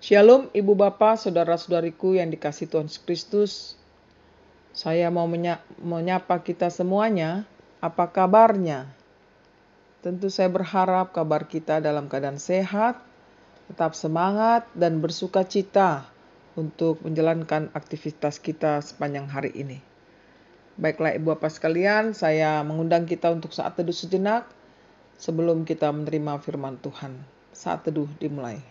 Shalom Ibu Bapak, Saudara-saudariku yang dikasihi Tuhan Yesus Kristus. Saya mau menyapa kita semuanya. Apa kabarnya? Tentu saya berharap kabar kita dalam keadaan sehat, tetap semangat dan bersuka cita untuk menjalankan aktivitas kita sepanjang hari ini. Baiklah Ibu Bapak sekalian, saya mengundang kita untuk saat teduh sejenak sebelum kita menerima firman Tuhan. Saat teduh dimulai.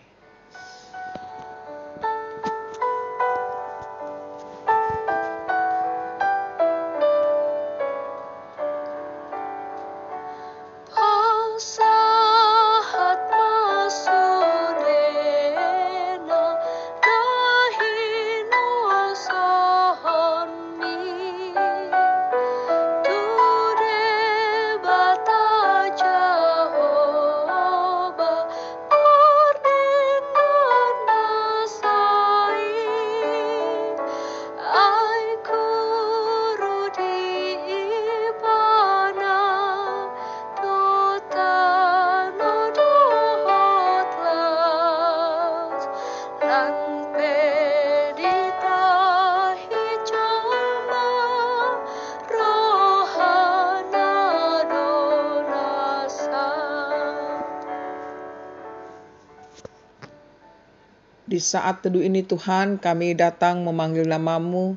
Di saat teduh ini Tuhan, kami datang memanggil nama-Mu.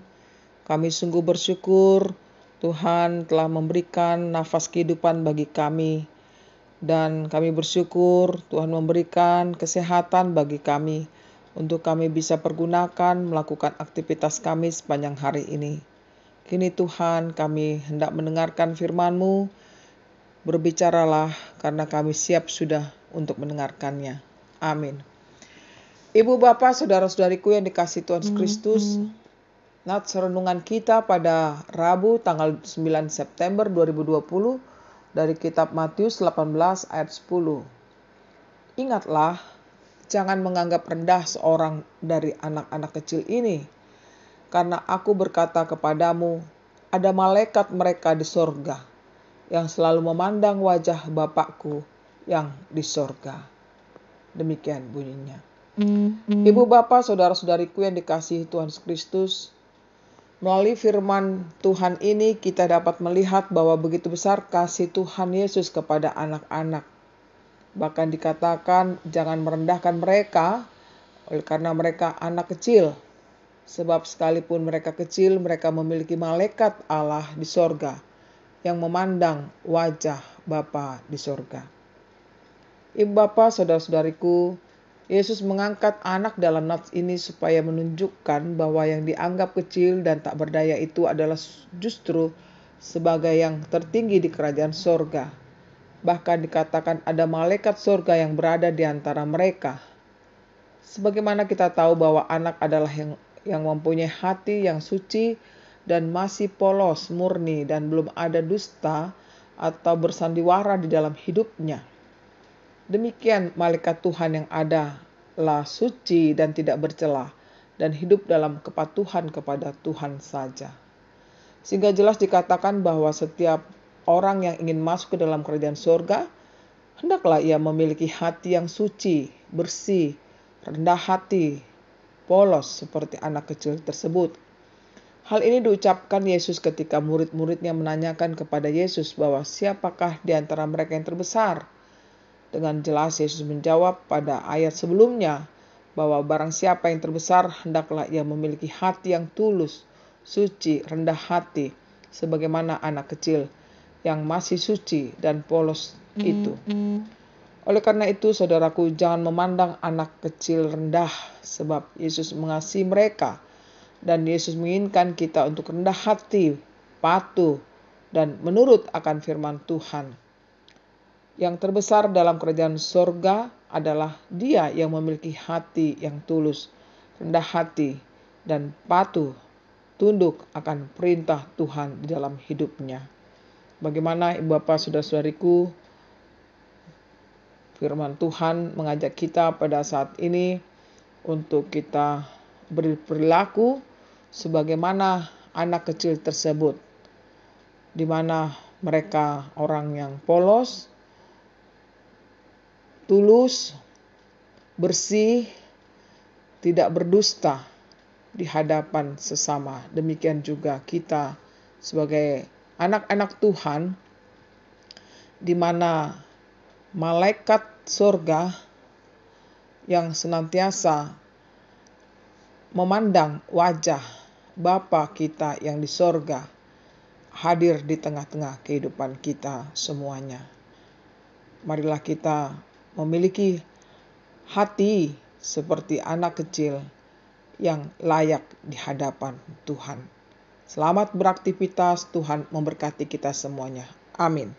Kami sungguh bersyukur Tuhan telah memberikan nafas kehidupan bagi kami. Dan kami bersyukur Tuhan memberikan kesehatan bagi kami untuk kami bisa pergunakan melakukan aktivitas kami sepanjang hari ini. Kini Tuhan, kami hendak mendengarkan firman-Mu. Berbicaralah karena kami siap sudah untuk mendengarkannya. Amin. Ibu Bapak, Saudara-saudariku yang dikasihi Tuhan Yesus Kristus, nats renungan kita pada Rabu tanggal 9 September 2020 dari kitab Matius 18 ayat 10. Ingatlah, jangan menganggap rendah seorang dari anak-anak kecil ini, karena aku berkata kepadamu, ada malaikat mereka di sorga, yang selalu memandang wajah Bapakku yang di sorga. Demikian bunyinya. Ibu Bapak, Saudara-saudariku yang dikasihi Tuhan Yesus Kristus, melalui firman Tuhan ini kita dapat melihat bahwa begitu besar kasih Tuhan Yesus kepada anak-anak. Bahkan dikatakan jangan merendahkan mereka oleh karena mereka anak kecil. Sebab sekalipun mereka kecil, mereka memiliki malaikat Allah di sorga yang memandang wajah Bapa di sorga. Ibu Bapak, Saudara-saudariku, Yesus mengangkat anak dalam nats ini supaya menunjukkan bahwa yang dianggap kecil dan tak berdaya itu adalah justru sebagai yang tertinggi di kerajaan sorga. Bahkan dikatakan ada malaikat sorga yang berada di antara mereka. Sebagaimana kita tahu bahwa anak adalah yang mempunyai hati yang suci dan masih polos, murni, dan belum ada dusta atau bersandiwara di dalam hidupnya. Demikian malaikat Tuhan yang adalah suci dan tidak bercela dan hidup dalam kepatuhan kepada Tuhan saja. Sehingga jelas dikatakan bahwa setiap orang yang ingin masuk ke dalam kerajaan surga, hendaklah ia memiliki hati yang suci, bersih, rendah hati, polos seperti anak kecil tersebut. Hal ini diucapkan Yesus ketika murid-muridnya menanyakan kepada Yesus bahwa siapakah di antara mereka yang terbesar. Dengan jelas Yesus menjawab pada ayat sebelumnya bahwa barang siapa yang terbesar hendaklah ia memiliki hati yang tulus, suci, rendah hati, sebagaimana anak kecil yang masih suci dan polos itu. Oleh karena itu, saudaraku, jangan memandang anak kecil rendah, sebab Yesus mengasihi mereka dan Yesus menginginkan kita untuk rendah hati, patuh, dan menurut akan firman Tuhan. Yang terbesar dalam kerajaan surga adalah dia yang memiliki hati yang tulus, rendah hati, dan patuh, tunduk akan perintah Tuhan di dalam hidupnya. Bagaimana Ibu Bapak Saudara-saudariku, firman Tuhan mengajak kita pada saat ini untuk kita berperilaku sebagaimana anak kecil tersebut, di mana mereka orang yang polos, tulus, bersih, tidak berdusta di hadapan sesama. Demikian juga kita sebagai anak-anak Tuhan, di mana malaikat surga yang senantiasa memandang wajah Bapa kita yang di sorga hadir di tengah-tengah kehidupan kita semuanya. Marilah kita memiliki hati seperti anak kecil yang layak di hadapan Tuhan. Selamat beraktivitas, Tuhan memberkati kita semuanya. Amin.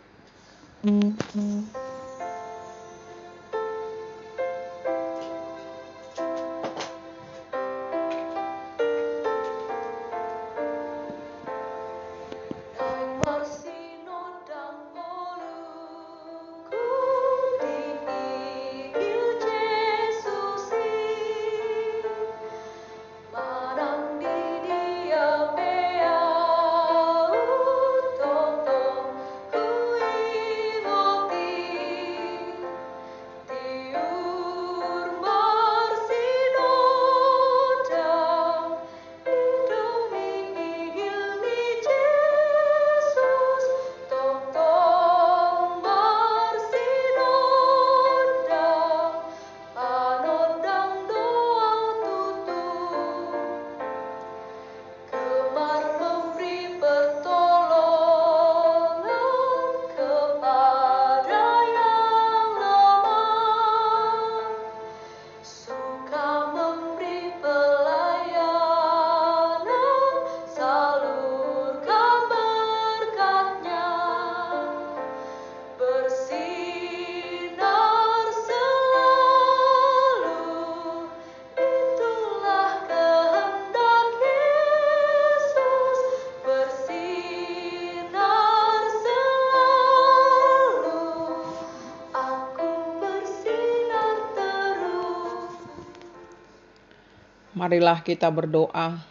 Marilah kita berdoa.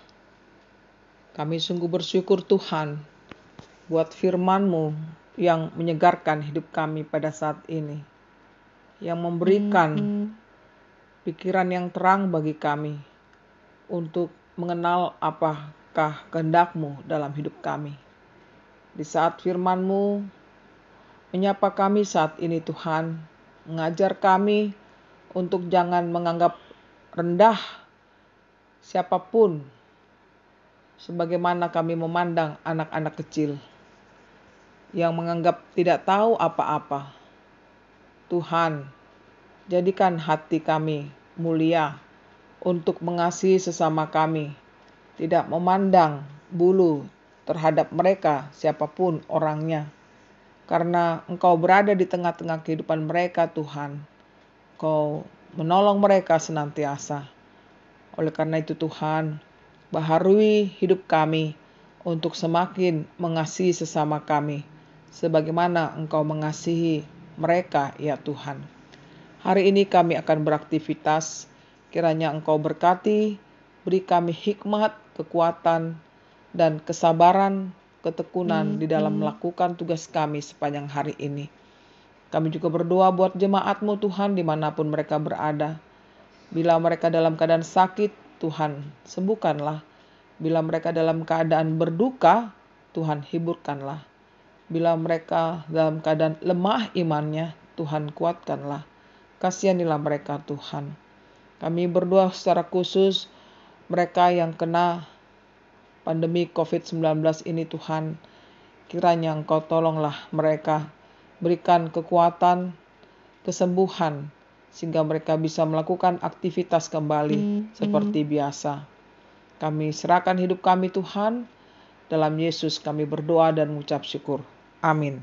Kami sungguh bersyukur Tuhan buat firman-Mu yang menyegarkan hidup kami pada saat ini, yang memberikan pikiran yang terang bagi kami untuk mengenal apakah kehendak-Mu dalam hidup kami. Di saat firman-Mu menyapa kami saat ini Tuhan, mengajar kami untuk jangan menganggap rendah siapapun, sebagaimana kami memandang anak-anak kecil yang menganggap tidak tahu apa-apa. Tuhan, jadikan hati kami mulia untuk mengasihi sesama kami, tidak memandang bulu terhadap mereka siapapun orangnya. Karena Engkau berada di tengah-tengah kehidupan mereka Tuhan, Engkau menolong mereka senantiasa. Oleh karena itu Tuhan, baharui hidup kami untuk semakin mengasihi sesama kami, sebagaimana Engkau mengasihi mereka ya Tuhan. Hari ini kami akan beraktivitas, kiranya Engkau berkati, beri kami hikmat, kekuatan, dan kesabaran, ketekunan di dalam melakukan tugas kami sepanjang hari ini. Kami juga berdoa buat jemaat-Mu Tuhan dimanapun mereka berada. Bila mereka dalam keadaan sakit, Tuhan sembuhkanlah. Bila mereka dalam keadaan berduka, Tuhan hiburkanlah. Bila mereka dalam keadaan lemah imannya, Tuhan kuatkanlah. Kasihanilah mereka Tuhan. Kami berdoa secara khusus mereka yang kena pandemi COVID-19 ini Tuhan. Kiranya Engkau tolonglah mereka. Berikan kekuatan, kesembuhan, sehingga mereka bisa melakukan aktivitas kembali seperti biasa. Kami serahkan hidup kami Tuhan, dalam Yesus kami berdoa dan mengucap syukur. Amin.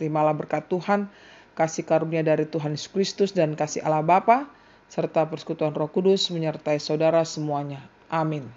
Terimalah berkat Tuhan, kasih karunia dari Tuhan Yesus Kristus dan kasih Allah Bapa, serta persekutuan Roh Kudus menyertai saudara semuanya. Amin.